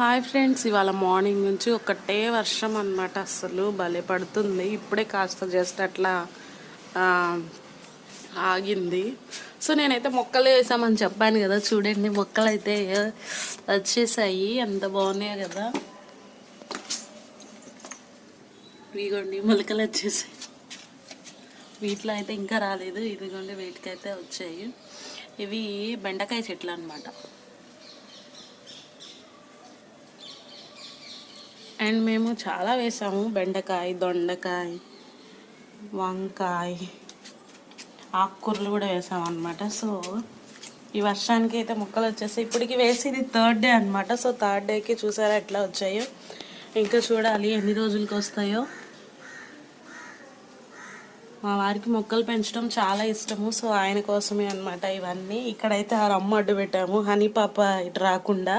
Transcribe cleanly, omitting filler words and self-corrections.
Hi friends, ఇవాళ morning నుంచి ఒకటే వర్షం అన్నమాట. అస్సలు భలే పడుతుంది. ఇప్పుడే కాస్త జస్ట్ అట్లా ఆగింది. సో నేనైతే మొక్కలు వేసామని చెప్పాను కదా, చూడండి మొక్కలు అయితే వచ్చేసాయి. ఎంత బాగున్నాయి కదా, ఇదిగోండి మొలకలు వచ్చేసాయి. వీటిలో అయితే ఇంకా రాలేదు, ఇదిగోండి వీటికైతే వచ్చాయి. ఇవి బెండకాయ చెట్లు అన్నమాట. అండ్ మేము చాలా వేసాము, బెండకాయ, దొండకాయ, వంకాయ, ఆకుకూరలు కూడా వేసాము అనమాట. సో ఈ వర్షానికి అయితే మొక్కలు వచ్చేసాయి. ఇప్పటికి వేసి ఇది 3rd డే అనమాట. సో 3rd డేకి చూసారా ఎట్లా వచ్చాయో. ఇంకా చూడాలి ఎన్ని రోజులకి వస్తాయో. మా వారికి మొక్కలు పెంచడం చాలా ఇష్టము. సో ఆయన కోసమే అనమాట ఇవన్నీ. ఇక్కడైతే ఆ రమ్మ అడ్డు పెట్టాము, హనీ పాప ఇటు రాకుండా.